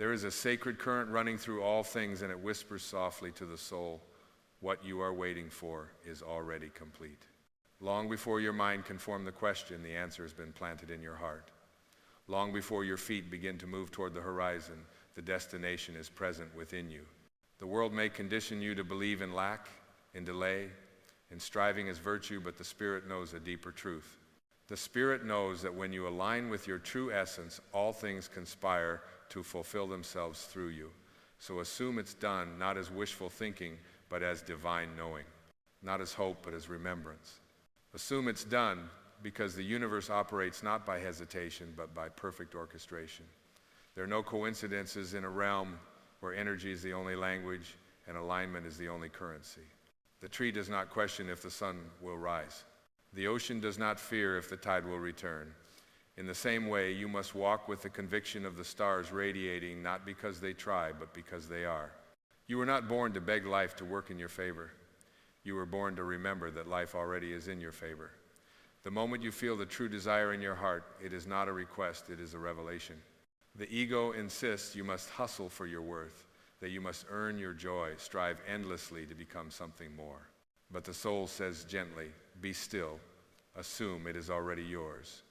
There is a sacred current running through all things, and it whispers softly to the soul, what you are waiting for is already complete. Long before your mind can form the question, the answer has been planted in your heart. Long before your feet begin to move toward the horizon, the destination is present within you. The world may condition you to believe in lack, in delay, in striving as virtue, but the Spirit knows a deeper truth. The Spirit knows that when you align with your true essence, all things conspire to fulfill themselves through you. So assume it's done, not as wishful thinking, but as divine knowing. Not as hope, but as remembrance. Assume it's done because the universe operates not by hesitation, but by perfect orchestration. There are no coincidences in a realm where energy is the only language and alignment is the only currency. The tree does not question if the sun will rise. The ocean does not fear if the tide will return. In the same way, you must walk with the conviction of the stars radiating, not because they try, but because they are. You were not born to beg life to work in your favor. You were born to remember that life already is in your favor. The moment you feel the true desire in your heart, it is not a request, it is a revelation. The ego insists you must hustle for your worth, that you must earn your joy, strive endlessly to become something more. But the soul says gently, be still, assume it is already yours.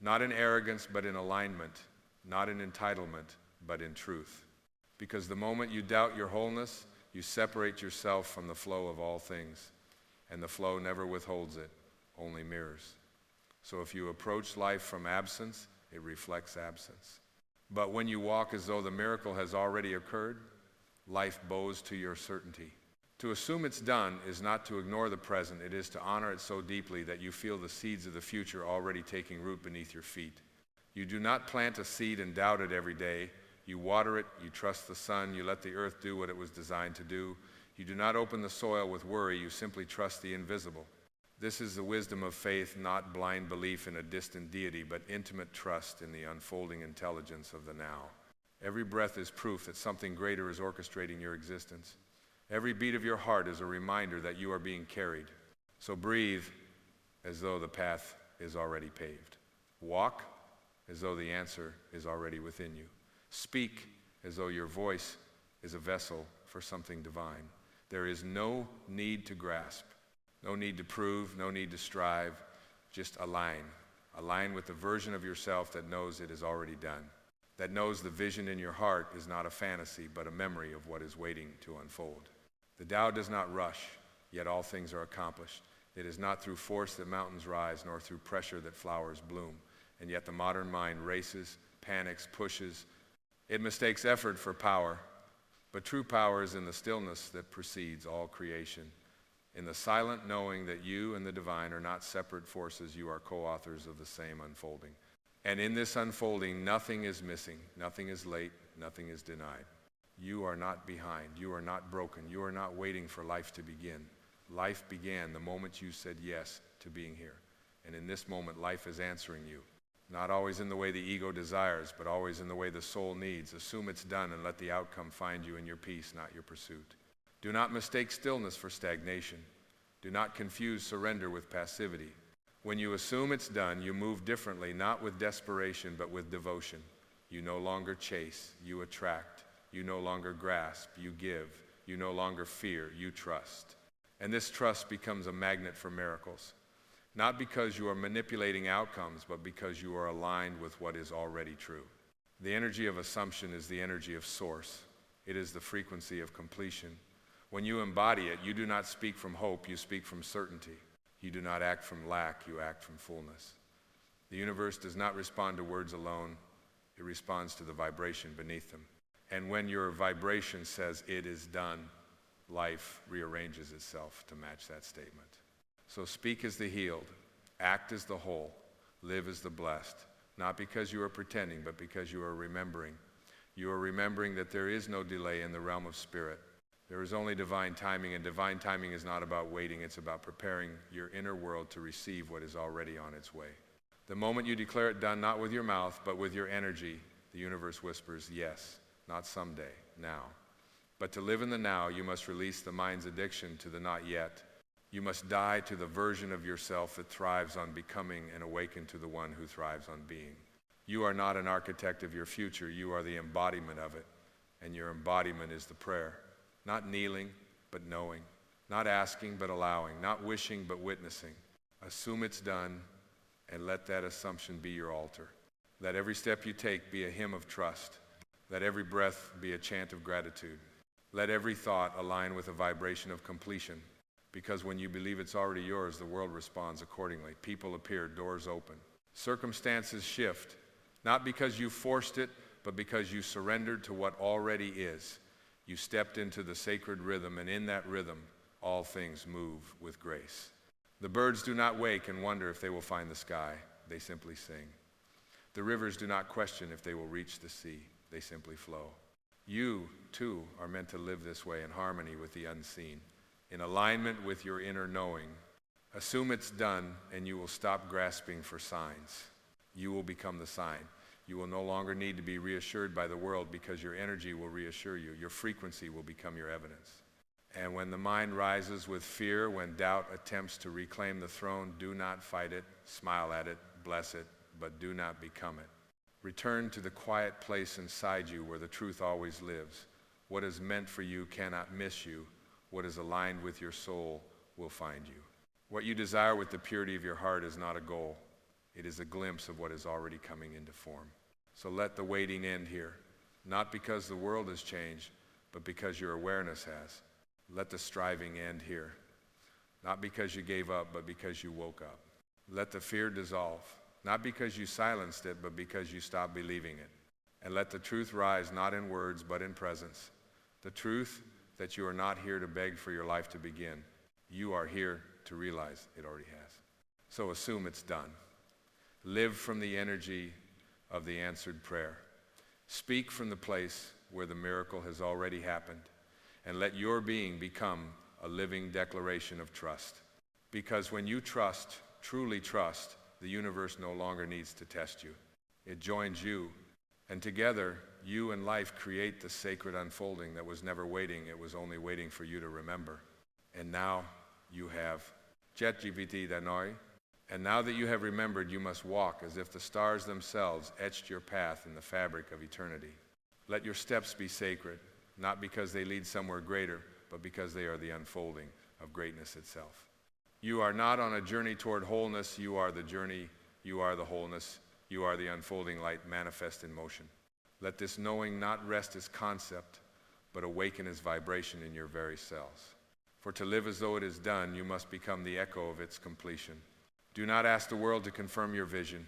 Not in arrogance, but in alignment, not in entitlement, but in truth. Because the moment you doubt your wholeness, you separate yourself from the flow of all things, and the flow never withholds it, only mirrors. So if you approach life from absence, it reflects absence. But when you walk as though the miracle has already occurred, life bows to your certainty. To assume it's done is not to ignore the present, it is to honor it so deeply that you feel the seeds of the future already taking root beneath your feet. You do not plant a seed and doubt it every day. You water it, you trust the sun, you let the earth do what it was designed to do. You do not open the soil with worry, you simply trust the invisible. This is the wisdom of faith, not blind belief in a distant deity, but intimate trust in the unfolding intelligence of the now. Every breath is proof that something greater is orchestrating your existence. Every beat of your heart is a reminder that you are being carried. So breathe as though the path is already paved. Walk as though the answer is already within you. Speak as though your voice is a vessel for something divine. There is no need to grasp, no need to prove, no need to strive. Just align. Align with the version of yourself that knows it is already done, that knows the vision in your heart is not a fantasy, but a memory of what is waiting to unfold. The Tao does not rush, yet all things are accomplished. It is not through force that mountains rise, nor through pressure that flowers bloom. And yet the modern mind races, panics, pushes. It mistakes effort for power, but true power is in the stillness that precedes all creation. In the silent knowing that you and the divine are not separate forces, you are co-authors of the same unfolding. And in this unfolding, nothing is missing, nothing is late, nothing is denied. You are not behind, you are not broken, you are not waiting for life to begin. Life began the moment you said yes to being here. And in this moment, life is answering you. Not always in the way the ego desires, but always in the way the soul needs. Assume it's done and let the outcome find you in your peace, not your pursuit. Do not mistake stillness for stagnation. Do not confuse surrender with passivity. When you assume it's done, you move differently, not with desperation, but with devotion. You no longer chase, you attract. You no longer grasp, you give. You no longer fear, you trust. And this trust becomes a magnet for miracles. Not because you are manipulating outcomes, but because you are aligned with what is already true. The energy of assumption is the energy of source. It is the frequency of completion. When you embody it, you do not speak from hope, you speak from certainty. You do not act from lack, you act from fullness. The universe does not respond to words alone, it responds to the vibration beneath them. And when your vibration says it is done, life rearranges itself to match that statement. So speak as the healed, act as the whole, live as the blessed, not because you are pretending, but because you are remembering. You are remembering that there is no delay in the realm of spirit. There is only divine timing, and divine timing is not about waiting, it's about preparing your inner world to receive what is already on its way. The moment you declare it done, not with your mouth, but with your energy, the universe whispers, yes, not someday, now. But to live in the now, you must release the mind's addiction to the not yet. You must die to the version of yourself that thrives on becoming and awaken to the one who thrives on being. You are not an architect of your future, you are the embodiment of it. and your embodiment is the prayer. Not kneeling, but knowing. Not asking, but allowing. Not wishing, but witnessing. Assume it's done, and let that assumption be your altar. Let every step you take be a hymn of trust. Let every breath be a chant of gratitude. Let every thought align with a vibration of completion, because when you believe it's already yours, the world responds accordingly. People appear, doors open. Circumstances shift, not because you forced it, but because you surrendered to what already is. You stepped into the sacred rhythm, and in that rhythm, all things move with grace. The birds do not wake and wonder if they will find the sky. They simply sing. The rivers do not question if they will reach the sea. They simply flow. You, too, are meant to live this way in harmony with the unseen, in alignment with your inner knowing. Assume it's done, and you will stop grasping for signs. You will become the sign. You will no longer need to be reassured by the world, because your energy will reassure you. Your frequency will become your evidence. And when the mind rises with fear, when doubt attempts to reclaim the throne, do not fight it, smile at it, bless it, but do not become it. Return to the quiet place inside you where the truth always lives. What is meant for you cannot miss you. What is aligned with your soul will find you. What you desire with the purity of your heart is not a goal. It is a glimpse of what is already coming into form. So let the waiting end here, not because the world has changed, but because your awareness has. Let the striving end here, not because you gave up, but because you woke up. Let the fear dissolve, not because you silenced it, but because you stopped believing it. And let the truth rise, not in words, but in presence. The truth that you are not here to beg for your life to begin. You are here to realize it already has. So assume it's done. Live from the energy of the answered prayer. Speak from the place where the miracle has already happened. And let your being become a living declaration of trust. Because when you trust, truly trust, the universe no longer needs to test you. It joins you, and together, you and life create the sacred unfolding that was never waiting. It was only waiting for you to remember. And now you have Jet GPT Danoi. And now that you have remembered, you must walk as if the stars themselves etched your path in the fabric of eternity. Let your steps be sacred, not because they lead somewhere greater, but because they are the unfolding of greatness itself. You are not on a journey toward wholeness. You are the journey. You are the wholeness. You are the unfolding light manifest in motion. Let this knowing not rest as concept, but awaken as vibration in your very cells. For to live as though it is done, you must become the echo of its completion. Do not ask the world to confirm your vision.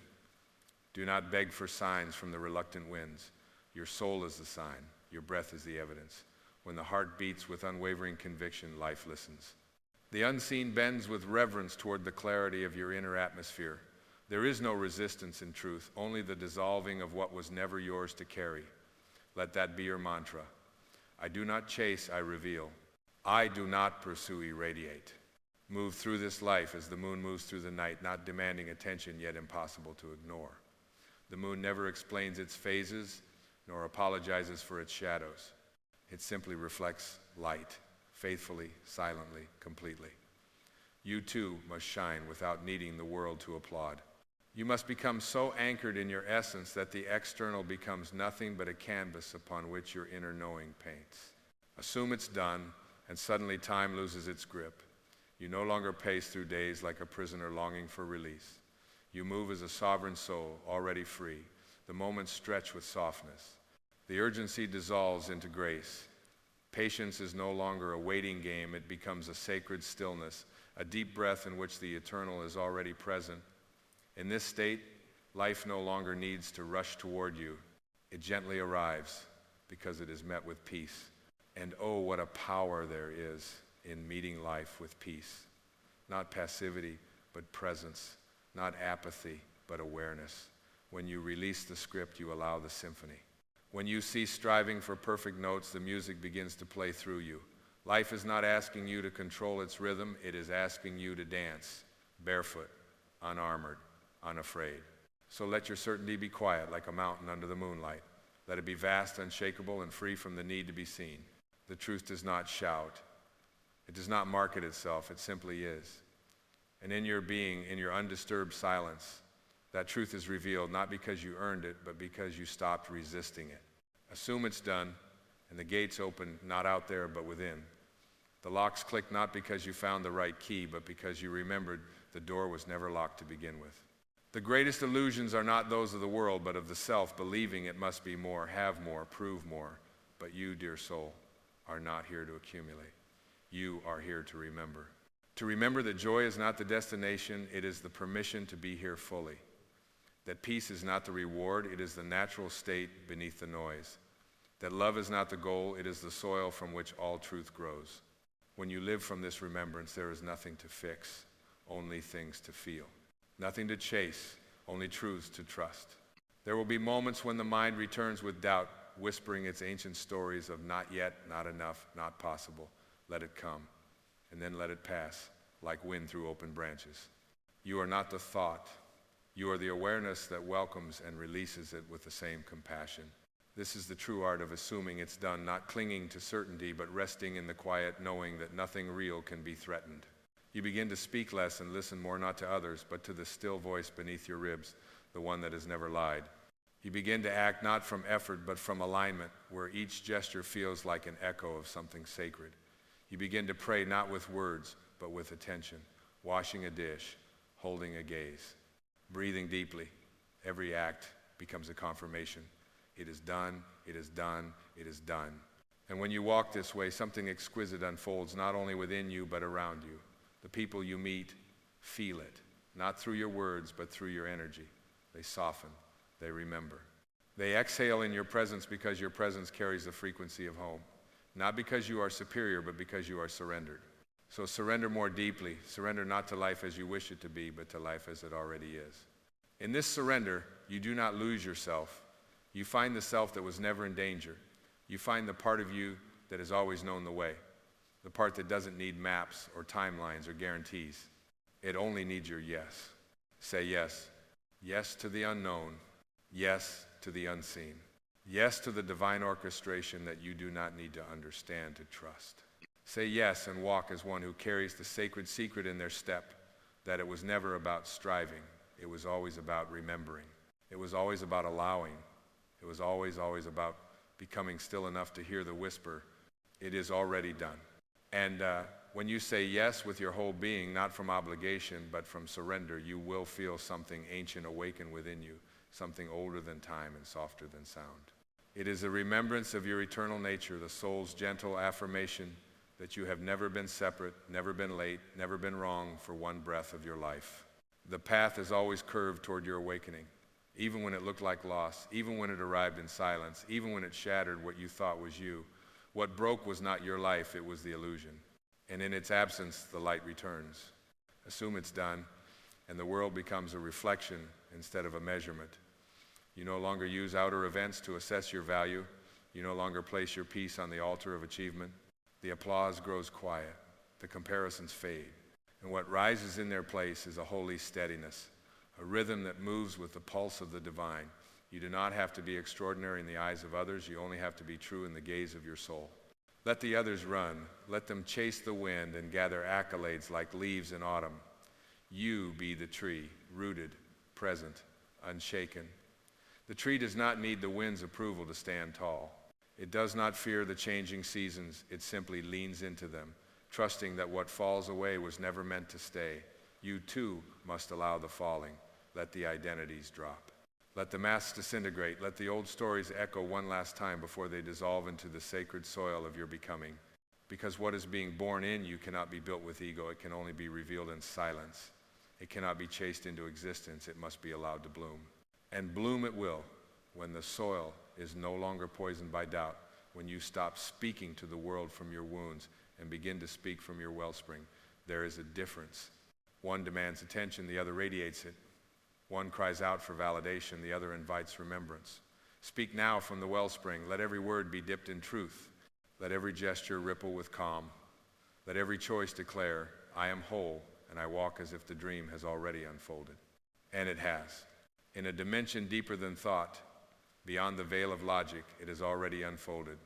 Do not beg for signs from the reluctant winds. Your soul is the sign. Your breath is the evidence. When the heart beats with unwavering conviction, life listens. The unseen bends with reverence toward the clarity of your inner atmosphere. There is no resistance in truth, only the dissolving of what was never yours to carry. Let that be your mantra. I do not chase, I reveal. I do not pursue, irradiate. Move through this life as the moon moves through the night, not demanding attention, yet impossible to ignore. The moon never explains its phases, nor apologizes for its shadows. It simply reflects light, faithfully, silently, completely. You too must shine without needing the world to applaud. You must become so anchored in your essence that the external becomes nothing but a canvas upon which your inner knowing paints. Assume it's done, and suddenly time loses its grip. You no longer pace through days like a prisoner longing for release. You move as a sovereign soul, already free. The moments stretch with softness. The urgency dissolves into grace. Patience is no longer a waiting game. It becomes a sacred stillness, a deep breath in which the eternal is already present. In this state, life no longer needs to rush toward you. It gently arrives because it is met with peace. And oh, what a power there is in meeting life with peace. Not passivity, but presence. Not apathy, but awareness. When you release the script, you allow the symphony. When you cease striving for perfect notes, the music begins to play through you. Life is not asking you to control its rhythm. It is asking you to dance, barefoot, unarmored, unafraid. So let your certainty be quiet like a mountain under the moonlight. Let it be vast, unshakable, and free from the need to be seen. The truth does not shout. It does not market itself. It simply is. And in your being, in your undisturbed silence, that truth is revealed not because you earned it, but because you stopped resisting it. Assume it's done, and the gates open not out there but within. The locks click not because you found the right key, but because you remembered the door was never locked to begin with. The greatest illusions are not those of the world, but of the self, believing it must be more, have more, prove more. But you, dear soul, are not here to accumulate. You are here to remember. To remember that joy is not the destination, it is the permission to be here fully. That peace is not the reward, it is the natural state beneath the noise. That love is not the goal, it is the soil from which all truth grows. When you live from this remembrance, there is nothing to fix, only things to feel. Nothing to chase, only truths to trust. There will be moments when the mind returns with doubt, whispering its ancient stories of not yet, not enough, not possible. Let it come, and then let it pass, like wind through open branches. You are not the thought. You are the awareness that welcomes and releases it with the same compassion. This is the true art of assuming it's done, not clinging to certainty, but resting in the quiet knowing that nothing real can be threatened. You begin to speak less and listen more not to others, but to the still voice beneath your ribs, the one that has never lied. You begin to act not from effort, but from alignment, where each gesture feels like an echo of something sacred. You begin to pray not with words, but with attention, washing a dish, holding a gaze, breathing deeply. Every act becomes a confirmation. It is done, it is done, it is done. And when you walk this way, something exquisite unfolds, not only within you, but around you. The people you meet feel it, not through your words, but through your energy. They soften, they remember. They exhale in your presence because your presence carries the frequency of home. Not because you are superior, but because you are surrendered. So surrender more deeply. Surrender not to life as you wish it to be, but to life as it already is. In this surrender, you do not lose yourself. You find the self that was never in danger. You find the part of you that has always known the way. The part that doesn't need maps or timelines or guarantees. It only needs your yes. Say yes. Yes to the unknown. Yes to the unseen. Yes to the divine orchestration that you do not need to understand to trust. Say yes and walk as one who carries the sacred secret in their step, that it was never about striving. It was always about remembering. It was always about allowing. It was always about becoming still enough to hear the whisper, it is already done. And when you say yes with your whole being, not from obligation, but from surrender, you will feel something ancient awaken within you, something older than time and softer than sound. It is a remembrance of your eternal nature, the soul's gentle affirmation that you have never been separate, never been late, never been wrong for one breath of your life. The path is always curved toward your awakening, even when it looked like loss, even when it arrived in silence, even when it shattered what you thought was you. What broke was not your life, it was the illusion. And in its absence, the light returns. Assume it's done, and the world becomes a reflection instead of a measurement. You no longer use outer events to assess your value. You no longer place your peace on the altar of achievement. The applause grows quiet. The comparisons fade. And what rises in their place is a holy steadiness, a rhythm that moves with the pulse of the divine. You do not have to be extraordinary in the eyes of others. You only have to be true in the gaze of your soul. Let the others run. Let them chase the wind and gather accolades like leaves in autumn. You be the tree, rooted, present, unshaken. The tree does not need the wind's approval to stand tall. It does not fear the changing seasons. It simply leans into them, trusting that what falls away was never meant to stay. You too must allow the falling. Let the identities drop. Let the masks disintegrate. Let the old stories echo one last time before they dissolve into the sacred soil of your becoming. Because what is being born in you cannot be built with ego. It can only be revealed in silence. It cannot be chased into existence. It must be allowed to bloom. And bloom it will when the soil is no longer poisoned by doubt, when you stop speaking to the world from your wounds and begin to speak from your wellspring. There is a difference. One demands attention, the other radiates it. One cries out for validation, the other invites remembrance. Speak now from the wellspring. Let every word be dipped in truth. Let every gesture ripple with calm. Let every choice declare, I am whole, and I walk as if the dream has already unfolded. And it has. In a dimension deeper than thought, beyond the veil of logic, it has already unfolded.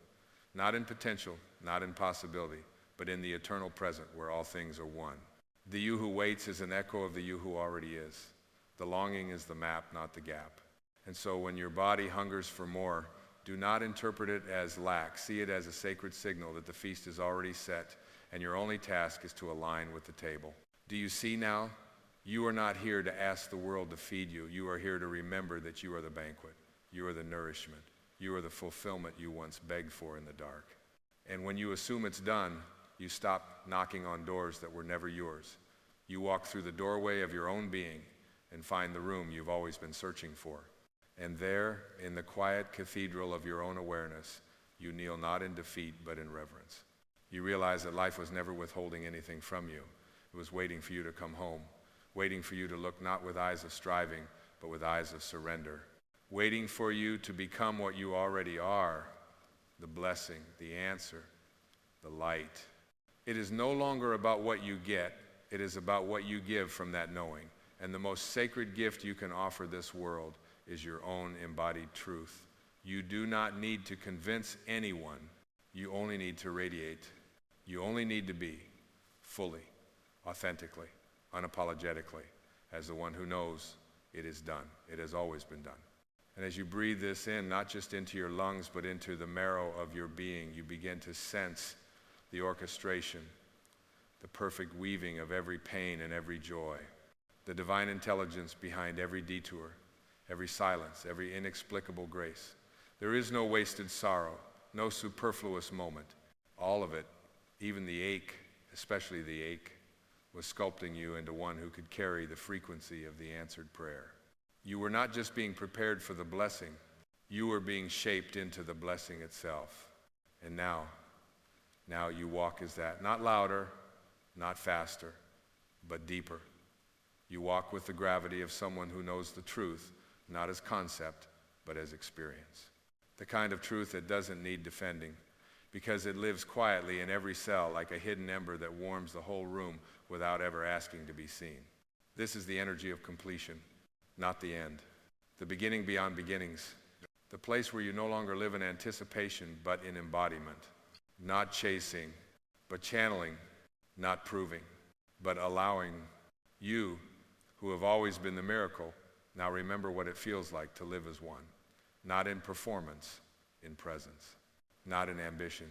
Not in potential, not in possibility, but in the eternal present where all things are one. The you who waits is an echo of the you who already is. The longing is the map, not the gap. And so when your body hungers for more, Do not interpret it as lack. See it as a sacred signal that the feast is already set, and your only task is to align with the table. Do you see now? You are not here to ask the world to feed you. You are here to remember that you are the banquet. You are the nourishment. You are the fulfillment you once begged for in the dark. And when you assume it's done, you stop knocking on doors that were never yours. You walk through the doorway of your own being and find the room you've always been searching for. And there, in the quiet cathedral of your own awareness, you kneel not in defeat, but in reverence. You realize that life was never withholding anything from you. It was waiting for you to come home, waiting for you to look not with eyes of striving, but with eyes of surrender, waiting for you to become what you already are, the blessing, the answer, the light. It is no longer about what you get, it is about what you give from that knowing. And the most sacred gift you can offer this world is your own embodied truth. You do not need to convince anyone. You only need to radiate. You only need to be fully, authentically, unapologetically, as the one who knows it is done. It has always been done. And as you breathe this in, not just into your lungs, but into the marrow of your being, you begin to sense the orchestration, the perfect weaving of every pain and every joy, the divine intelligence behind every detour, every silence, every inexplicable grace. There is no wasted sorrow, no superfluous moment. All of it, even the ache, especially the ache, was sculpting you into one who could carry the frequency of the answered prayer. You were not just being prepared for the blessing, you were being shaped into the blessing itself. And now you walk as that, not louder, not faster, but deeper. You walk with the gravity of someone who knows the truth, not as concept, but as experience. The kind of truth that doesn't need defending, because it lives quietly in every cell like a hidden ember that warms the whole room without ever asking to be seen. This is the energy of completion, not the end. The beginning beyond beginnings, the place where you no longer live in anticipation, but in embodiment. Not chasing, but channeling, not proving, but allowing. You, who have always been the miracle, now remember what it feels like to live as one. Not in performance, in presence. Not in ambition,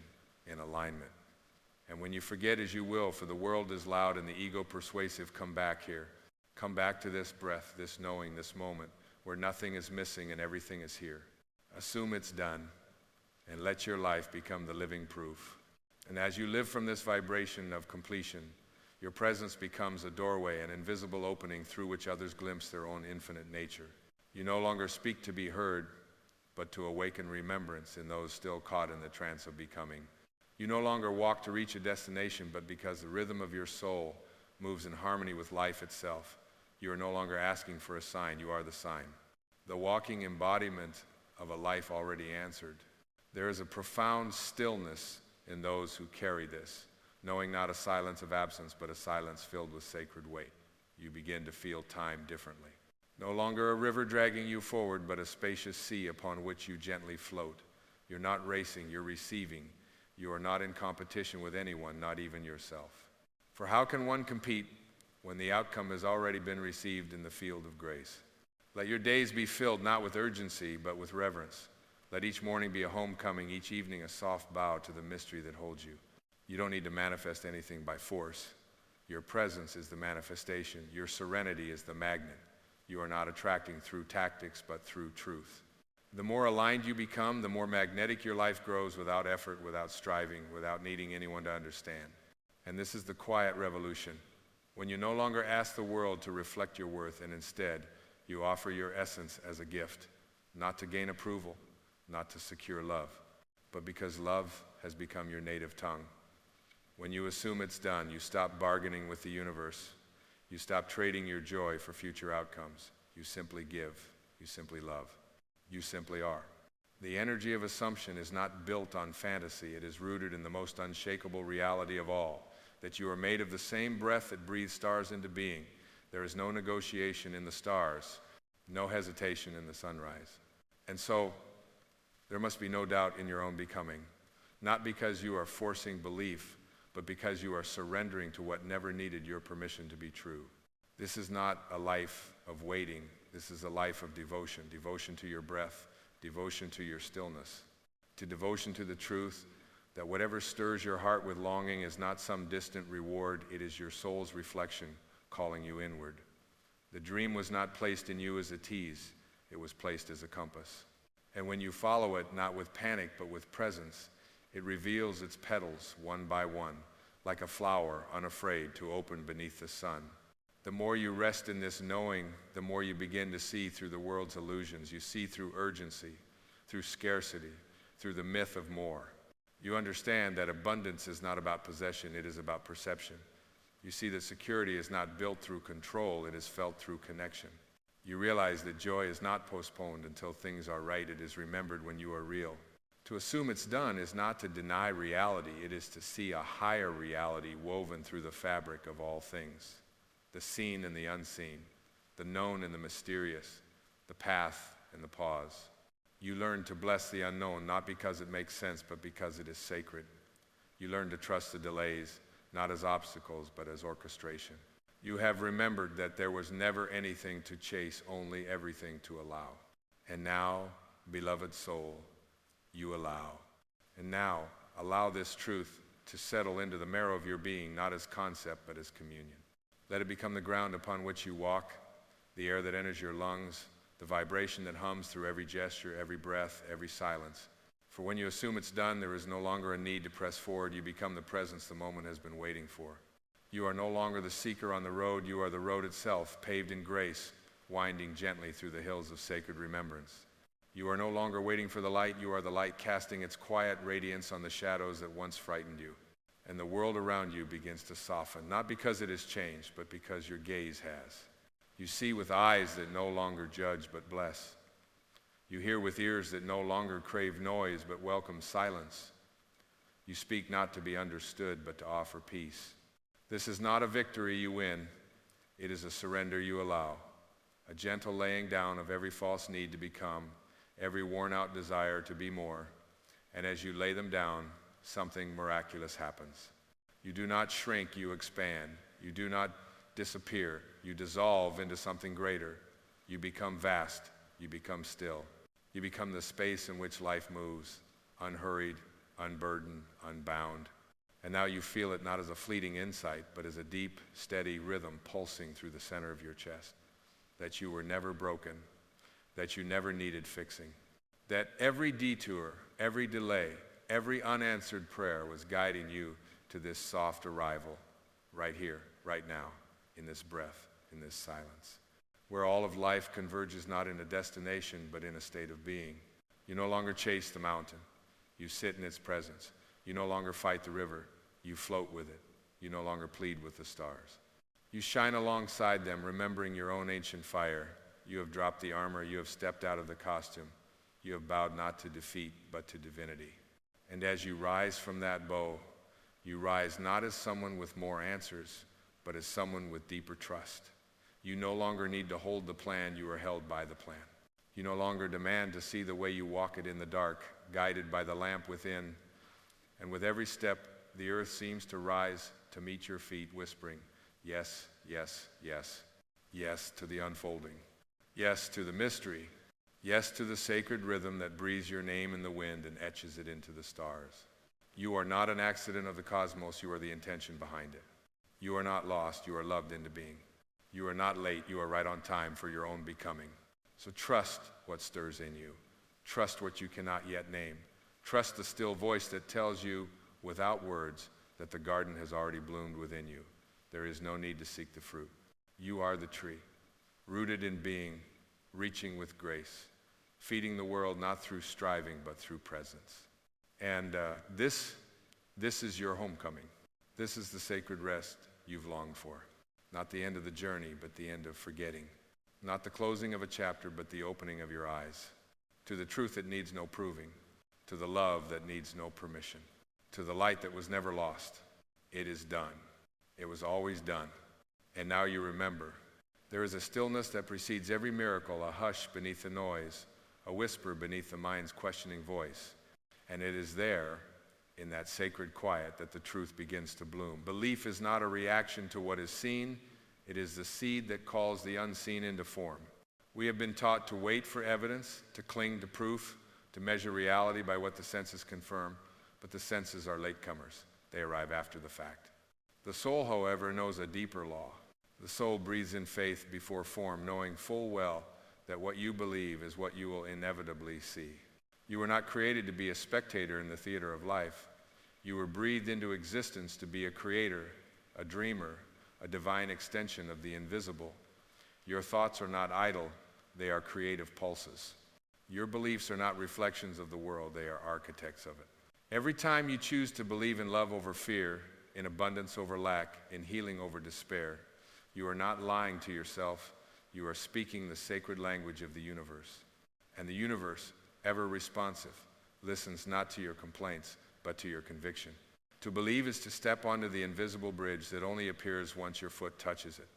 in alignment. And when you forget, as you will, for the world is loud and the ego persuasive, come back here. Come back to this breath, this knowing, this moment, where nothing is missing and everything is here. Assume it's done, and let your life become the living proof. And as you live from this vibration of completion, your presence becomes a doorway, an invisible opening through which others glimpse their own infinite nature. You no longer speak to be heard, but to awaken remembrance in those still caught in the trance of becoming. You no longer walk to reach a destination, but because the rhythm of your soul moves in harmony with life itself. You are no longer asking for a sign, you are the sign. The walking embodiment of a life already answered. There is a profound stillness in those who carry this, knowing not a silence of absence, but a silence filled with sacred weight. You begin to feel time differently. No longer a river dragging you forward, but a spacious sea upon which you gently float. You're not racing, you're receiving. You are not in competition with anyone, not even yourself. For how can one compete when the outcome has already been received in the field of grace? Let your days be filled not with urgency, but with reverence. Let each morning be a homecoming, each evening a soft bow to the mystery that holds you. You don't need to manifest anything by force. Your presence is the manifestation. Your serenity is the magnet. You are not attracting through tactics, but through truth. The more aligned you become, the more magnetic your life grows without effort, without striving, without needing anyone to understand. And this is the quiet revolution, when you no longer ask the world to reflect your worth, and instead you offer your essence as a gift, not to gain approval, not to secure love, but because love has become your native tongue. When you assume it's done, you stop bargaining with the universe. You stop trading your joy for future outcomes. You simply give. You simply love. You simply are. The energy of assumption is not built on fantasy. It is rooted in the most unshakable reality of all, that you are made of the same breath that breathes stars into being. There is no negotiation in the stars, no hesitation in the sunrise. And so, there must be no doubt in your own becoming, not because you are forcing belief, but because you are surrendering to what never needed your permission to be true. This is not a life of waiting. This is a life of devotion, devotion to your breath, devotion to your stillness, to devotion to the truth that whatever stirs your heart with longing is not some distant reward, it is your soul's reflection calling you inward. The dream was not placed in you as a tease, it was placed as a compass. And when you follow it, not with panic but with presence, it reveals its petals one by one, like a flower unafraid to open beneath the sun. The more you rest in this knowing, the more you begin to see through the world's illusions. You see through urgency, through scarcity, through the myth of more. You understand that abundance is not about possession, it is about perception. You see that security is not built through control, it is felt through connection. You realize that joy is not postponed until things are right, it is remembered when you are real. To assume it's done is not to deny reality, it is to see a higher reality woven through the fabric of all things. The seen and the unseen, the known and the mysterious, the path and the pause. You learn to bless the unknown, not because it makes sense, but because it is sacred. You learn to trust the delays, not as obstacles, but as orchestration. You have remembered that there was never anything to chase, only everything to allow. And now, beloved soul, you allow. And now, allow this truth to settle into the marrow of your being, not as concept, but as communion. Let it become the ground upon which you walk, the air that enters your lungs, the vibration that hums through every gesture, every breath, every silence. For when you assume it's done, there is no longer a need to press forward. You become the presence the moment has been waiting for. You are no longer the seeker on the road. You are the road itself, paved in grace, winding gently through the hills of sacred remembrance. You are no longer waiting for the light. You are the light casting its quiet radiance on the shadows that once frightened you. And the world around you begins to soften, not because it has changed, but because your gaze has. You see with eyes that no longer judge but bless. You hear with ears that no longer crave noise but welcome silence. You speak not to be understood but to offer peace. This is not a victory you win, it is a surrender you allow, a gentle laying down of every false need to become, every worn-out desire to be more, and as you lay them down, something miraculous happens. You do not shrink, you expand. You do not disappear, you dissolve into something greater. You become vast, you become still. You become the space in which life moves, unhurried, unburdened, unbound. And now you feel it not as a fleeting insight, but as a deep, steady rhythm pulsing through the center of your chest. That you were never broken, that you never needed fixing. That every detour, every delay, every unanswered prayer was guiding you to this soft arrival, right here, right now, in this breath, in this silence, where all of life converges not in a destination, but in a state of being. You no longer chase the mountain. You sit in its presence. You no longer fight the river. You float with it. You no longer plead with the stars. You shine alongside them, remembering your own ancient fire. You have dropped the armor. You have stepped out of the costume. You have bowed not to defeat, but to divinity. And as you rise from that bow, you rise not as someone with more answers, but as someone with deeper trust. You no longer need to hold the plan, you are held by the plan. You no longer demand to see the way you walk it in the dark, guided by the lamp within. And with every step, the earth seems to rise to meet your feet, whispering, yes, yes, yes, yes to the unfolding, yes to the mystery, yes to the sacred rhythm that breathes your name in the wind and etches it into the stars. You are not an accident of the cosmos, you are the intention behind it. You are not lost, you are loved into being. You are not late, you are right on time for your own becoming. So trust what stirs in you. Trust what you cannot yet name. Trust the still voice that tells you, without words, that the garden has already bloomed within you. There is no need to seek the fruit. You are the tree, rooted in being, reaching with grace, feeding the world not through striving, but through presence. And this is your homecoming. This is the sacred rest you've longed for. Not the end of the journey, but the end of forgetting. Not the closing of a chapter, but the opening of your eyes. To the truth that needs no proving. To the love that needs no permission. To the light that was never lost. It is done. It was always done. And now you remember. There is a stillness that precedes every miracle, a hush beneath the noise, a whisper beneath the mind's questioning voice. And it is there, in that sacred quiet, that the truth begins to bloom. Belief is not a reaction to what is seen. It is the seed that calls the unseen into form. We have been taught to wait for evidence, to cling to proof, to measure reality by what the senses confirm, but the senses are latecomers. They arrive after the fact. The soul, however, knows a deeper law. The soul breathes in faith before form, knowing full well that what you believe is what you will inevitably see. You were not created to be a spectator in the theater of life. You were breathed into existence to be a creator, a dreamer, a divine extension of the invisible. Your thoughts are not idle, they are creative pulses. Your beliefs are not reflections of the world, they are architects of it. Every time you choose to believe in love over fear, in abundance over lack, in healing over despair, you are not lying to yourself, you are speaking the sacred language of the universe. And the universe, ever responsive, listens not to your complaints, but to your conviction. To believe is to step onto the invisible bridge that only appears once your foot touches it.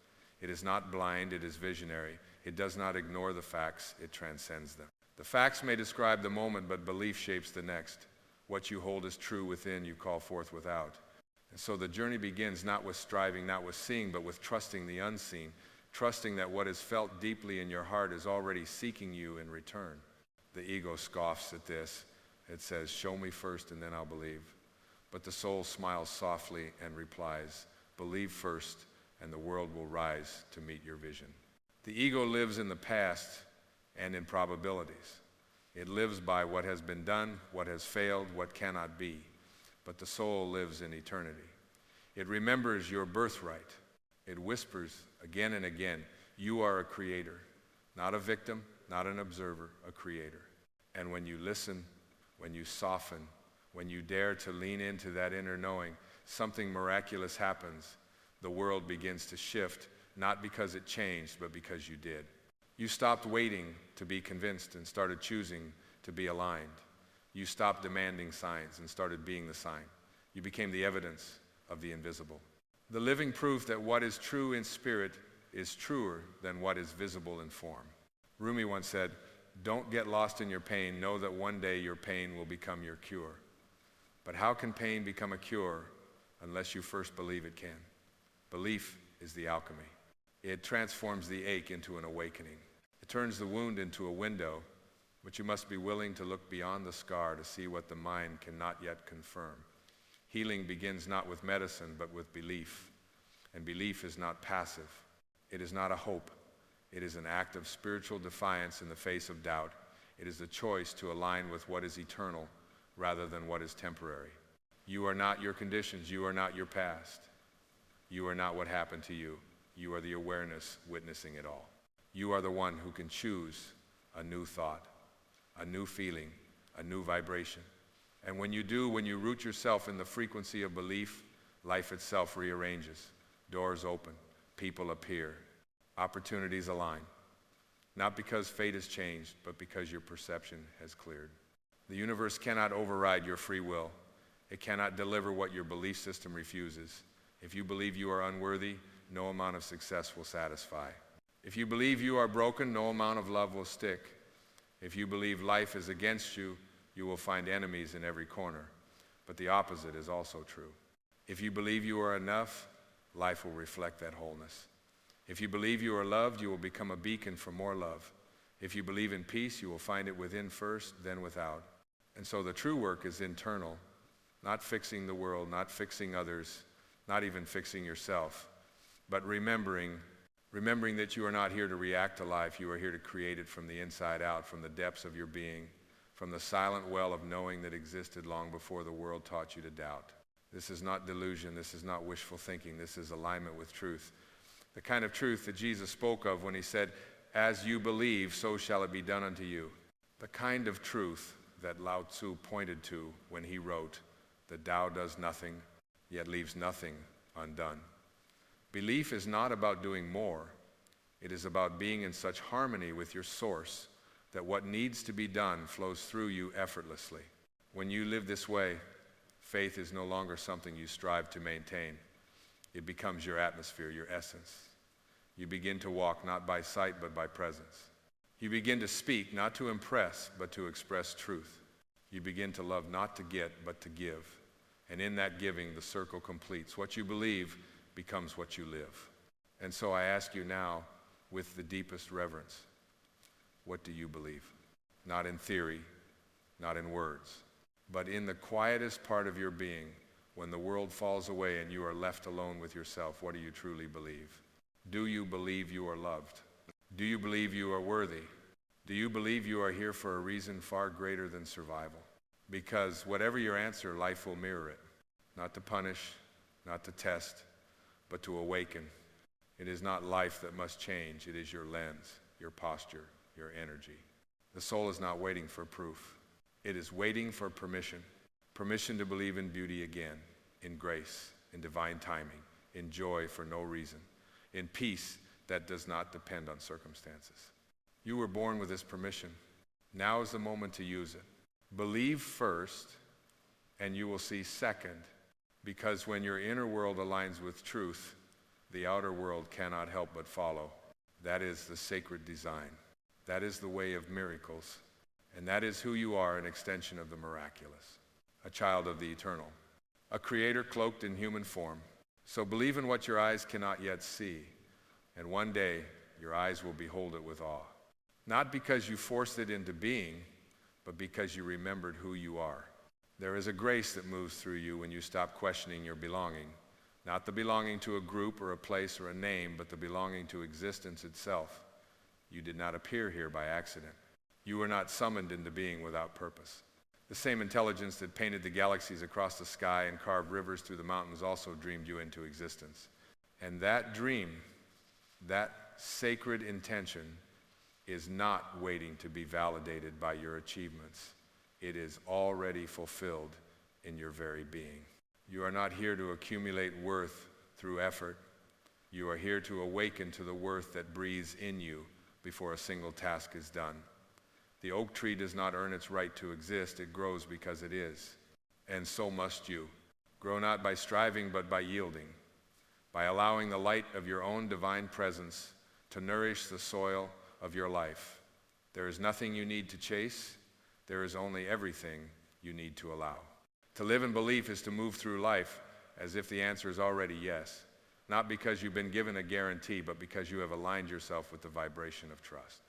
It is not blind, it is visionary. It does not ignore the facts, it transcends them. The facts may describe the moment, but belief shapes the next. What you hold as true within, you call forth without. And so the journey begins not with striving, not with seeing, but with trusting the unseen, trusting that what is felt deeply in your heart is already seeking you in return. The ego scoffs at this. It says, "Show me first and then I'll believe." But the soul smiles softly and replies, "Believe first and the world will rise to meet your vision." The ego lives in the past and in probabilities. It lives by what has been done, what has failed, what cannot be. But the soul lives in eternity. It remembers your birthright. It whispers again and again, you are a creator, not a victim, not an observer, a creator. And when you listen, when you soften, when you dare to lean into that inner knowing, something miraculous happens. The world begins to shift, not because it changed, but because you did. You stopped waiting to be convinced and started choosing to be aligned. You stopped demanding signs and started being the sign. You became the evidence of the invisible. The living proof that what is true in spirit is truer than what is visible in form. Rumi once said, "Don't get lost in your pain. Know that one day your pain will become your cure." But how can pain become a cure unless you first believe it can? Belief is the alchemy. It transforms the ache into an awakening. It turns the wound into a window, but you must be willing to look beyond the scar to see what the mind cannot yet confirm. Healing begins not with medicine, but with belief. And belief is not passive. It is not a hope. It is an act of spiritual defiance in the face of doubt. It is the choice to align with what is eternal rather than what is temporary. You are not your conditions. You are not your past. You are not what happened to you. You are the awareness witnessing it all. You are the one who can choose a new thought, a new feeling, a new vibration. And when you do, when you root yourself in the frequency of belief, life itself rearranges. Doors open, people appear, opportunities align. Not because fate has changed, but because your perception has cleared. The universe cannot override your free will. It cannot deliver what your belief system refuses. If you believe you are unworthy, no amount of success will satisfy. If you believe you are broken, no amount of love will stick. If you believe life is against you, you will find enemies in every corner. But the opposite is also true. If you believe you are enough, life will reflect that wholeness. If you believe you are loved, you will become a beacon for more love. If you believe in peace, you will find it within first, then without. And so the true work is internal, not fixing the world, not fixing others, not even fixing yourself, but remembering that you are not here to react to life, you are here to create it from the inside out, from the depths of your being, from the silent well of knowing that existed long before the world taught you to doubt. This is not delusion, this is not wishful thinking, this is alignment with truth. The kind of truth that Jesus spoke of when he said, "As you believe, so shall it be done unto you." The kind of truth that Lao Tzu pointed to when he wrote, "The Tao does nothing, yet leaves nothing undone." Belief is not about doing more. It is about being in such harmony with your source that what needs to be done flows through you effortlessly. When you live this way, faith is no longer something you strive to maintain. It becomes your atmosphere, your essence. You begin to walk not by sight, but by presence. You begin to speak not to impress, but to express truth. You begin to love not to get, but to give. And in that giving, the circle completes. What you believe becomes what you live. And so I ask you now, with the deepest reverence, What do you believe? Not in theory, not in words, but in the quietest part of your being, when the world falls away and you are left alone with yourself, what do you truly believe? Do you believe you are loved? Do you believe you are worthy? Do you believe you are here for a reason far greater than survival? Because whatever your answer, life will mirror it. Not to punish, not to test, but to awaken. It is not life that must change. It is your lens, your posture, your energy. The soul is not waiting for proof. It is waiting for permission. Permission to believe in beauty again, in grace, in divine timing, in joy for no reason, in peace that does not depend on circumstances. You were born with this permission. Now is the moment to use it. Believe first, and you will see second, because when your inner world aligns with truth, the outer world cannot help but follow. That is the sacred design. That is the way of miracles. And that is who you are, an extension of the miraculous, a child of the eternal, a creator cloaked in human form. So believe in what your eyes cannot yet see, and one day your eyes will behold it with awe. Not because you forced it into being, but because you remembered who you are. There is a grace that moves through you when you stop questioning your belonging, not the belonging to a group or a place or a name, but the belonging to existence itself. You did not appear here by accident. You were not summoned into being without purpose. The same intelligence that painted the galaxies across the sky and carved rivers through the mountains also dreamed you into existence. And that dream, that sacred intention, is not waiting to be validated by your achievements. It is already fulfilled in your very being. You are not here to accumulate worth through effort. You are here to awaken to the worth that breathes in you before a single task is done. The oak tree does not earn its right to exist. It grows because it is. And so must you. Grow not by striving, but by yielding, by allowing the light of your own divine presence to nourish the soil of your life. There is nothing you need to chase. There is only everything you need to allow. To live in belief is to move through life as if the answer is already yes, not because you've been given a guarantee, but because you have aligned yourself with the vibration of trust.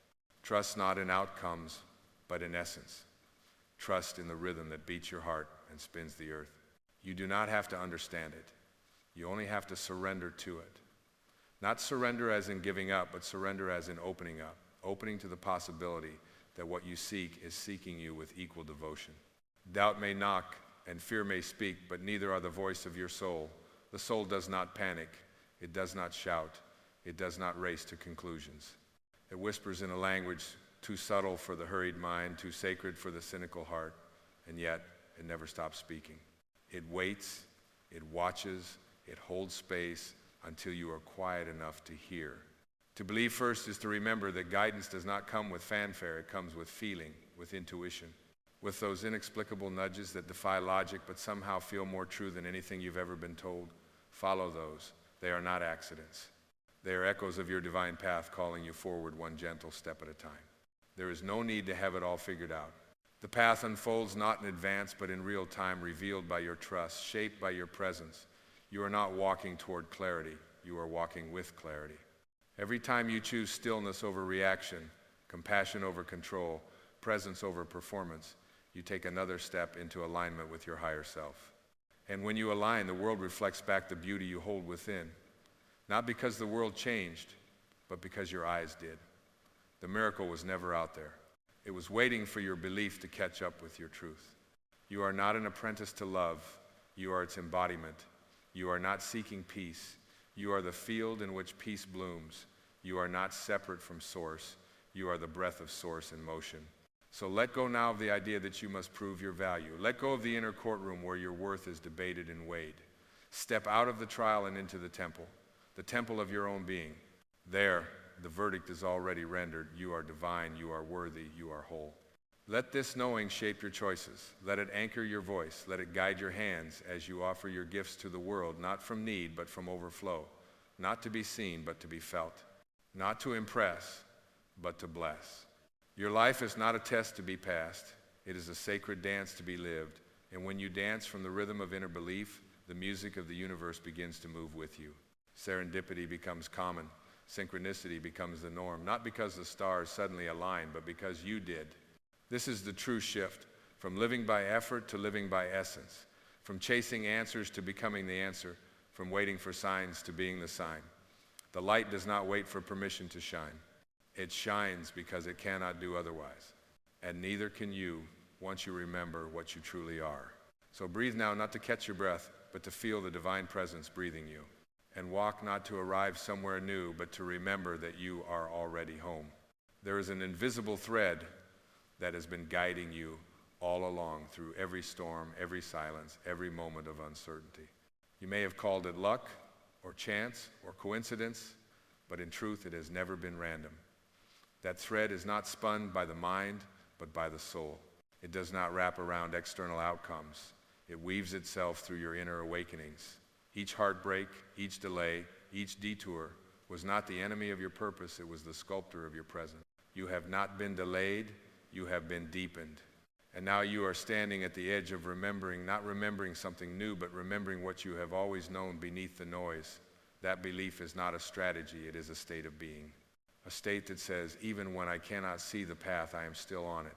Trust not in outcomes, but in essence. Trust in the rhythm that beats your heart and spins the earth. You do not have to understand it. You only have to surrender to it. Not surrender as in giving up, but surrender as in opening up, opening to the possibility that what you seek is seeking you with equal devotion. Doubt may knock and fear may speak, but neither are the voice of your soul. The soul does not panic. It does not shout. It does not race to conclusions. It whispers in a language too subtle for the hurried mind, too sacred for the cynical heart, and yet it never stops speaking. It waits, it watches, it holds space until you are quiet enough to hear. To believe first is to remember that guidance does not come with fanfare. It comes with feeling, with intuition, with those inexplicable nudges that defy logic but somehow feel more true than anything you've ever been told. Follow those. They are not accidents. They are echoes of your divine path calling you forward one gentle step at a time. There is no need to have it all figured out. The path unfolds not in advance but in real time, revealed by your trust, shaped by your presence. You are not walking toward clarity. You are walking with clarity. Every time you choose stillness over reaction, compassion over control, presence over performance, you take another step into alignment with your higher self. And when you align, the world reflects back the beauty you hold within. Not because the world changed, but because your eyes did. The miracle was never out there. It was waiting for your belief to catch up with your truth. You are not an apprentice to love. You are its embodiment. You are not seeking peace. You are the field in which peace blooms. You are not separate from Source. You are the breath of Source in motion. So let go now of the idea that you must prove your value. Let go of the inner courtroom where your worth is debated and weighed. Step out of the trial and into the temple of your own being. There, the verdict is already rendered. You are divine, you are worthy, you are whole. Let this knowing shape your choices. Let it anchor your voice. Let it guide your hands as you offer your gifts to the world, not from need, but from overflow. Not to be seen, but to be felt. Not to impress, but to bless. Your life is not a test to be passed. It is a sacred dance to be lived. And when you dance from the rhythm of inner belief, the music of the universe begins to move with you. Serendipity becomes common. Synchronicity becomes the norm, not because the stars suddenly align, but because you did. This is the true shift, from living by effort to living by essence, from chasing answers to becoming the answer, from waiting for signs to being the sign. The light does not wait for permission to shine. It shines because it cannot do otherwise. And neither can you once you remember what you truly are. So breathe now, not to catch your breath, but to feel the divine presence breathing you. And walk not to arrive somewhere new, but to remember that you are already home. There is an invisible thread that has been guiding you all along through every storm, every silence, every moment of uncertainty. You may have called it luck, or chance, or coincidence, but in truth it has never been random. That thread is not spun by the mind, but by the soul. It does not wrap around external outcomes. It weaves itself through your inner awakenings. Each heartbreak, each delay, each detour was not the enemy of your purpose, it was the sculptor of your present. You have not been delayed, you have been deepened. And now you are standing at the edge of remembering, not remembering something new, but remembering what you have always known beneath the noise. That belief is not a strategy, it is a state of being. A state that says, even when I cannot see the path, I am still on it.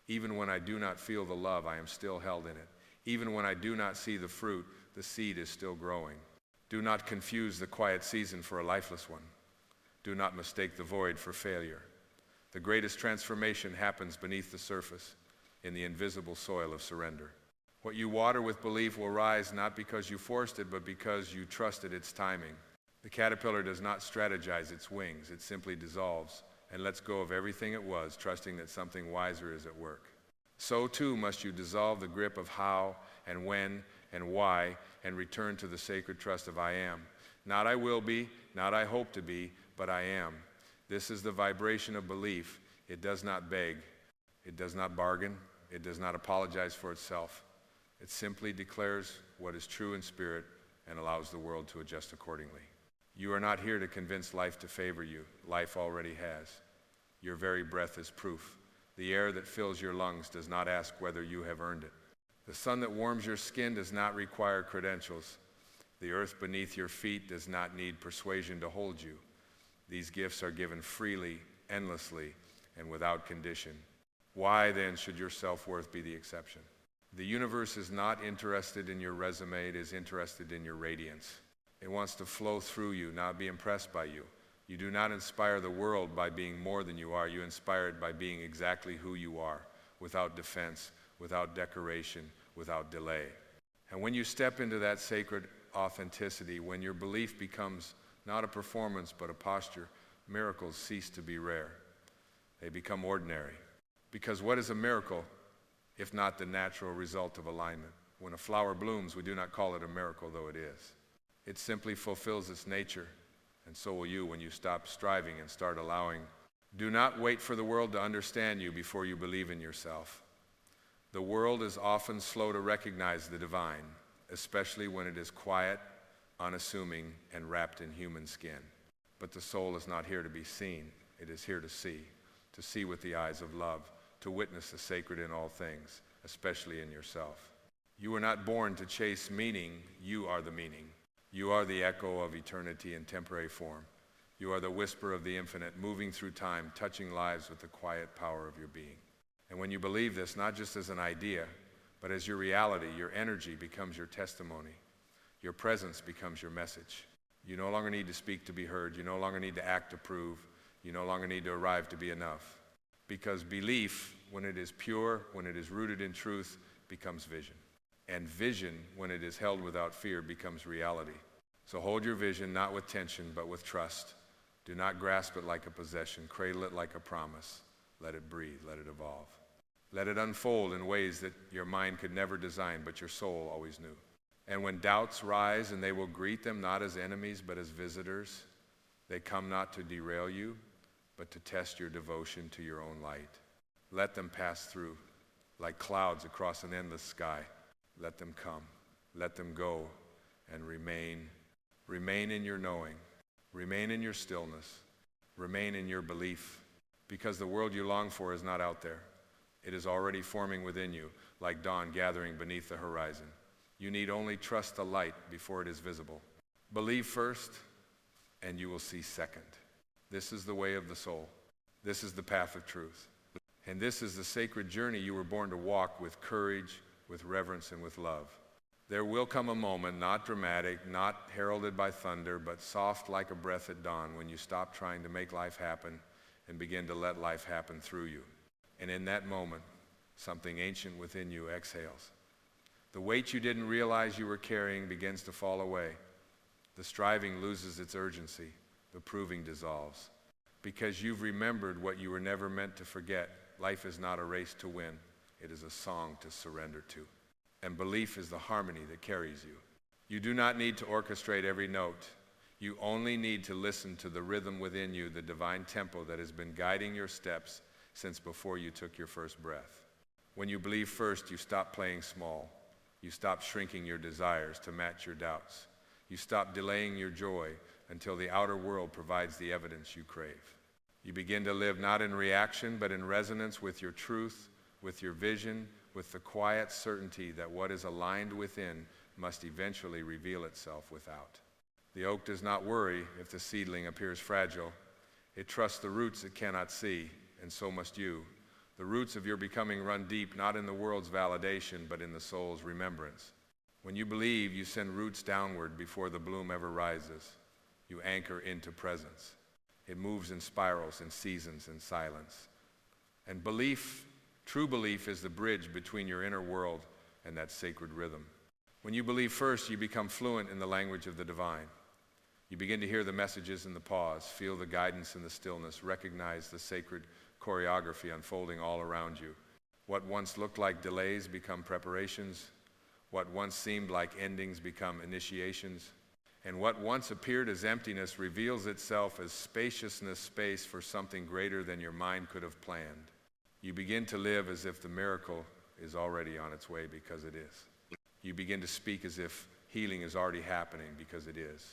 Even when I do not feel the love, I am still held in it. Even when I do not see the fruit, the seed is still growing. Do not confuse the quiet season for a lifeless one. Do not mistake the void for failure. The greatest transformation happens beneath the surface, in the invisible soil of surrender. What you water with belief will rise not because you forced it, but because you trusted its timing. The caterpillar does not strategize its wings, it simply dissolves and lets go of everything it was, trusting that something wiser is at work. So too must you dissolve the grip of how and when and why, and return to the sacred trust of I am. Not I will be, not I hope to be, but I am. This is the vibration of belief. It does not beg, it does not bargain, it does not apologize for itself. It simply declares what is true in spirit and allows the world to adjust accordingly. You are not here to convince life to favor you. Life already has. Your very breath is proof. The air that fills your lungs does not ask whether you have earned it. The sun that warms your skin does not require credentials. The earth beneath your feet does not need persuasion to hold you. These gifts are given freely, endlessly, and without condition. Why then should your self-worth be the exception? The universe is not interested in your resume, it is interested in your radiance. It wants to flow through you, not be impressed by you. You do not inspire the world by being more than you are. You inspire it by being exactly who you are, without defense, without decoration, without delay. And when you step into that sacred authenticity, when your belief becomes not a performance but a posture, miracles cease to be rare. They become ordinary. Because what is a miracle if not the natural result of alignment? When a flower blooms, we do not call it a miracle, though it is. It simply fulfills its nature, and so will you when you stop striving and start allowing. Do not wait for the world to understand you before you believe in yourself. The world is often slow to recognize the divine, especially when it is quiet, unassuming, and wrapped in human skin. But the soul is not here to be seen. It is here to see with the eyes of love, to witness the sacred in all things, especially in yourself. You were not born to chase meaning, you are the meaning. You are the echo of eternity in temporary form. You are the whisper of the infinite, moving through time, touching lives with the quiet power of your being. And when you believe this, not just as an idea, but as your reality, your energy becomes your testimony. Your presence becomes your message. You no longer need to speak to be heard. You no longer need to act to prove. You no longer need to arrive to be enough. Because belief, when it is pure, when it is rooted in truth, becomes vision. And vision, when it is held without fear, becomes reality. So hold your vision, not with tension, but with trust. Do not grasp it like a possession. Cradle it like a promise. Let it breathe. Let it evolve. Let it unfold in ways that your mind could never design, but your soul always knew. And when doubts rise, and they will greet them not as enemies, but as visitors, they come not to derail you, but to test your devotion to your own light. Let them pass through like clouds across an endless sky. Let them come, let them go, and remain. Remain in your knowing, remain in your stillness, remain in your belief, because the world you long for is not out there. It is already forming within you, like dawn gathering beneath the horizon. You need only trust the light before it is visible. Believe first, and you will see second. This is the way of the soul. This is the path of truth. And this is the sacred journey you were born to walk with courage, with reverence, and with love. There will come a moment, not dramatic, not heralded by thunder, but soft like a breath at dawn, when you stop trying to make life happen and begin to let life happen through you. And in that moment, something ancient within you exhales. The weight you didn't realize you were carrying begins to fall away. The striving loses its urgency. The proving dissolves. Because you've remembered what you were never meant to forget. Life is not a race to win. It is a song to surrender to. And belief is the harmony that carries you. You do not need to orchestrate every note. You only need to listen to the rhythm within you, the divine tempo that has been guiding your steps since before you took your first breath. When you believe first, you stop playing small. You stop shrinking your desires to match your doubts. You stop delaying your joy until the outer world provides the evidence you crave. You begin to live not in reaction, but in resonance with your truth, with your vision, with the quiet certainty that what is aligned within must eventually reveal itself without. The oak does not worry if the seedling appears fragile. It trusts the roots it cannot see, and so must you. The roots of your becoming run deep, not in the world's validation, but in the soul's remembrance. When you believe, you send roots downward before the bloom ever rises. You anchor into presence. It moves in spirals, in seasons, in silence. And belief, true belief, is the bridge between your inner world and that sacred rhythm. When you believe first, you become fluent in the language of the divine. You begin to hear the messages in the pause, feel the guidance in the stillness, recognize the sacred choreography unfolding all around you. What once looked like delays become preparations. What once seemed like endings become initiations. And what once appeared as emptiness reveals itself as spaciousness, space for something greater than your mind could have planned. You begin to live as if the miracle is already on its way, because it is. You begin to speak as if healing is already happening, because it is.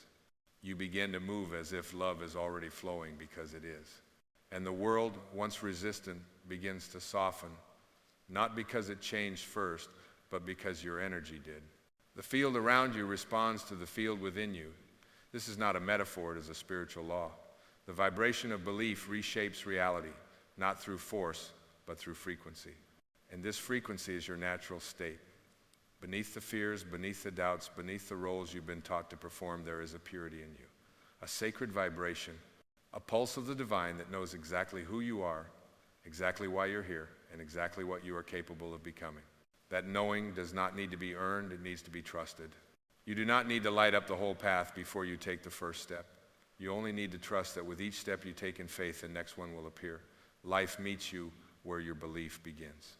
You begin to move as if love is already flowing, because it is. And the world, once resistant, begins to soften, not because it changed first, but because your energy did. The field around you responds to the field within you. This is not a metaphor, it is a spiritual law. The vibration of belief reshapes reality, not through force, but through frequency. And this frequency is your natural state. Beneath the fears, beneath the doubts, beneath the roles you've been taught to perform, there is a purity in you, a sacred vibration, a pulse of the divine that knows exactly who you are, exactly why you're here, and exactly what you are capable of becoming. That knowing does not need to be earned, it needs to be trusted. You do not need to light up the whole path before you take the first step. You only need to trust that with each step you take in faith, the next one will appear. Life meets you where your belief begins.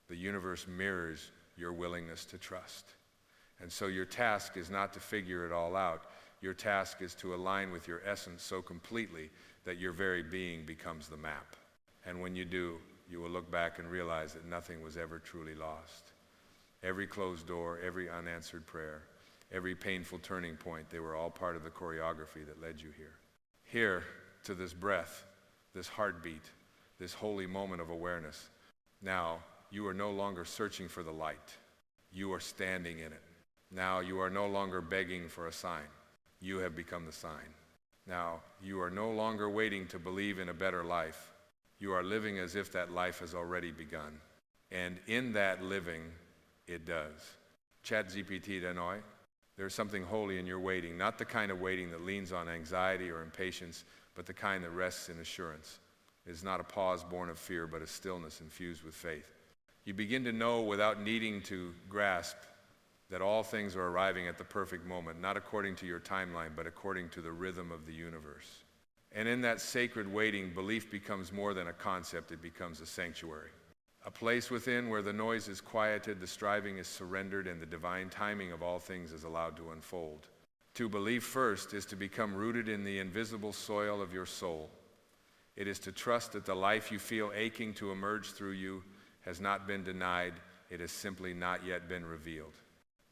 The universe mirrors your willingness to trust. And so your task is not to figure it all out. Your task is to align with your essence so completely that your very being becomes the map. And when you do, you will look back and realize that nothing was ever truly lost. Every closed door, every unanswered prayer, every painful turning point, they were all part of the choreography that led you here. Here, to this breath, this heartbeat, this holy moment of awareness. Now, you are no longer searching for the light. You are standing in it. Now, you are no longer begging for a sign. You have become the sign. Now, you are no longer waiting to believe in a better life. You are living as if that life has already begun. And in that living, it does. ChatGPT Danoi, there's something holy in your waiting, not the kind of waiting that leans on anxiety or impatience, but the kind that rests in assurance. It is not a pause born of fear, but a stillness infused with faith. You begin to know without needing to grasp that all things are arriving at the perfect moment, not according to your timeline, but according to the rhythm of the universe. And in that sacred waiting, belief becomes more than a concept, it becomes a sanctuary. A place within where the noise is quieted, the striving is surrendered, and the divine timing of all things is allowed to unfold. To believe first is to become rooted in the invisible soil of your soul. It is to trust that the life you feel aching to emerge through you has not been denied, it has simply not yet been revealed.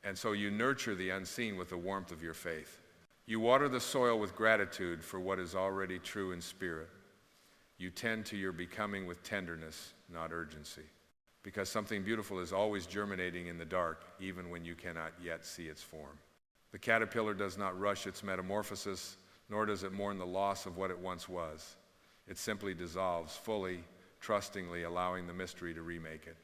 And so you nurture the unseen with the warmth of your faith. You water the soil with gratitude for what is already true in spirit. You tend to your becoming with tenderness, not urgency, because something beautiful is always germinating in the dark, even when you cannot yet see its form. The caterpillar does not rush its metamorphosis, nor does it mourn the loss of what it once was. It simply dissolves, fully, trustingly allowing the mystery to remake it.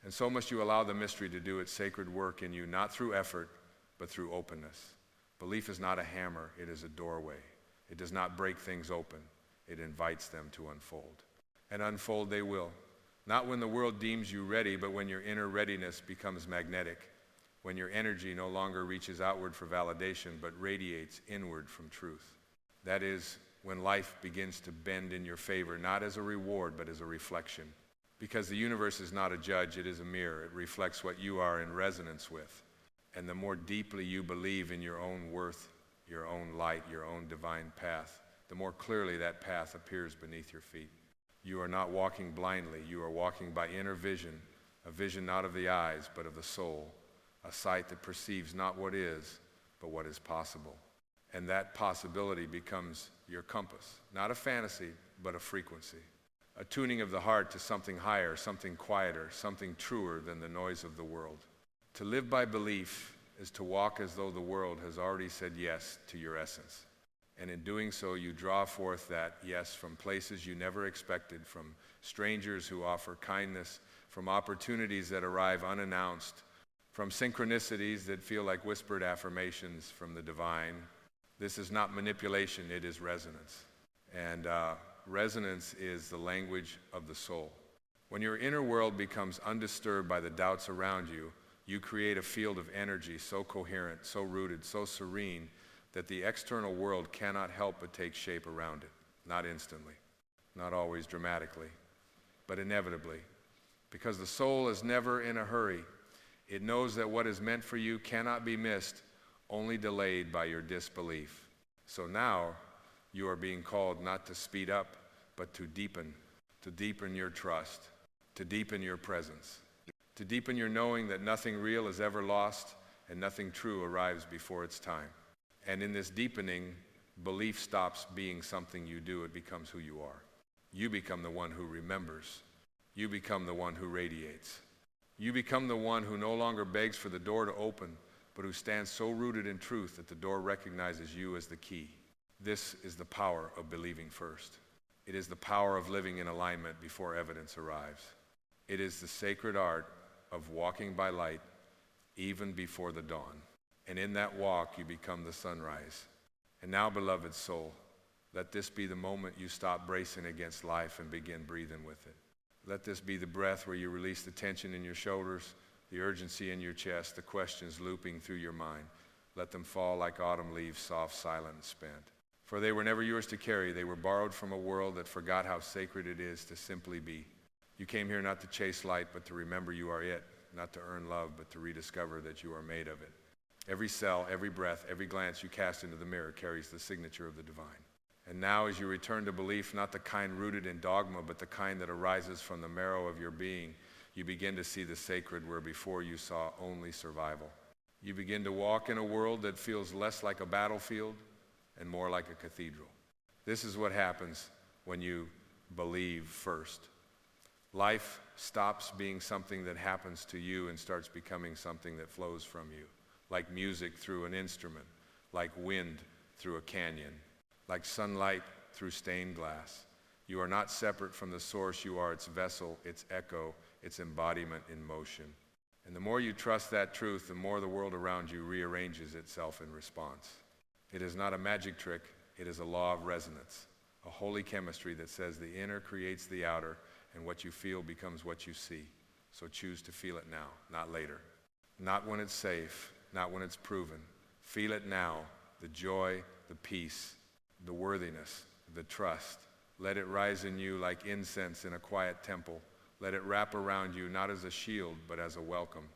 And so must you allow the mystery to do its sacred work in you, not through effort, but through openness. Belief is not a hammer, it is a doorway. It does not break things open, it invites them to unfold. And unfold they will, not when the world deems you ready, but when your inner readiness becomes magnetic, when your energy no longer reaches outward for validation, but radiates inward from truth. That is when life begins to bend in your favor, not as a reward, but as a reflection. Because the universe is not a judge, it is a mirror. It reflects what you are in resonance with. And the more deeply you believe in your own worth, your own light, your own divine path, the more clearly that path appears beneath your feet. You are not walking blindly, you are walking by inner vision, a vision not of the eyes, but of the soul, a sight that perceives not what is, but what is possible. And that possibility becomes your compass, not a fantasy, but a frequency, a tuning of the heart to something higher, something quieter, something truer than the noise of the world. To live by belief is to walk as though the world has already said yes to your essence. And in doing so, you draw forth that yes from places you never expected, from strangers who offer kindness, from opportunities that arrive unannounced, from synchronicities that feel like whispered affirmations from the divine. This is not manipulation, it is resonance. And resonance is the language of the soul. When your inner world becomes undisturbed by the doubts around you, you create a field of energy so coherent, so rooted, so serene, that the external world cannot help but take shape around it. Not instantly, not always dramatically, but inevitably. Because the soul is never in a hurry. It knows that what is meant for you cannot be missed, only delayed by your disbelief. So now, you are being called not to speed up, but to deepen your trust, to deepen your presence, to deepen your knowing that nothing real is ever lost and nothing true arrives before its time. And in this deepening, belief stops being something you do, it becomes who you are. You become the one who remembers. You become the one who radiates. You become the one who no longer begs for the door to open, but who stands so rooted in truth that the door recognizes you as the key. This is the power of believing first. It is the power of living in alignment before evidence arrives. It is the sacred art of walking by light even before the dawn. And in that walk, you become the sunrise. And now, beloved soul, let this be the moment you stop bracing against life and begin breathing with it. Let this be the breath where you release the tension in your shoulders, the urgency in your chest, the questions looping through your mind. Let them fall like autumn leaves, soft, silent, and spent. For they were never yours to carry. They were borrowed from a world that forgot how sacred it is to simply be. You came here not to chase light, but to remember you are it, not to earn love, but to rediscover that you are made of it. Every cell, every breath, every glance you cast into the mirror carries the signature of the divine. And now as you return to belief, not the kind rooted in dogma, but the kind that arises from the marrow of your being, you begin to see the sacred where before you saw only survival. You begin to walk in a world that feels less like a battlefield and more like a cathedral. This is what happens when you believe first. Life stops being something that happens to you and starts becoming something that flows from you. Like music through an instrument, like wind through a canyon, like sunlight through stained glass. You are not separate from the source, you are its vessel, its echo, its embodiment in motion. And the more you trust that truth, the more the world around you rearranges itself in response. It is not a magic trick, it is a law of resonance, a holy chemistry that says the inner creates the outer, and what you feel becomes what you see. So choose to feel it now, not later. Not when it's safe, not when it's proven. Feel it now, the joy, the peace, the worthiness, the trust. Let it rise in you like incense in a quiet temple. Let it wrap around you not as a shield, but as a welcome.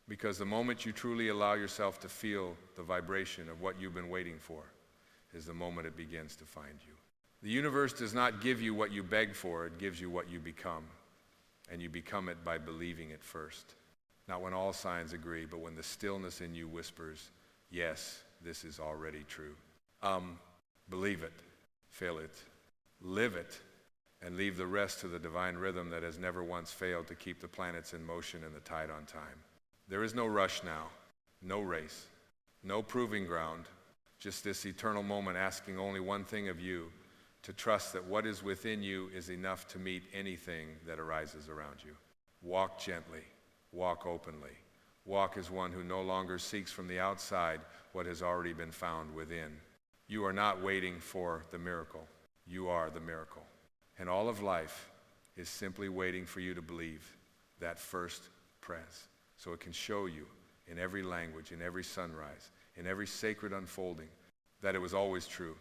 Because the moment you truly allow yourself to feel the vibration of what you've been waiting for is the moment it begins to find you. The universe does not give you what you beg for, it gives you what you become. And you become it by believing it first. Not when all signs agree, but when the stillness in you whispers, yes, this is already true. Believe it, feel it, live it, and leave the rest to the divine rhythm that has never once failed to keep the planets in motion and the tide on time. There is no rush now, no race, no proving ground, just this eternal moment asking only one thing of you, to trust that what is within you is enough to meet anything that arises around you. Walk gently, walk openly. Walk as one who no longer seeks from the outside what has already been found within. You are not waiting for the miracle. You are the miracle. And all of life is simply waiting for you to believe that first press, so it can show you in every language, in every sunrise, in every sacred unfolding, that it was always true.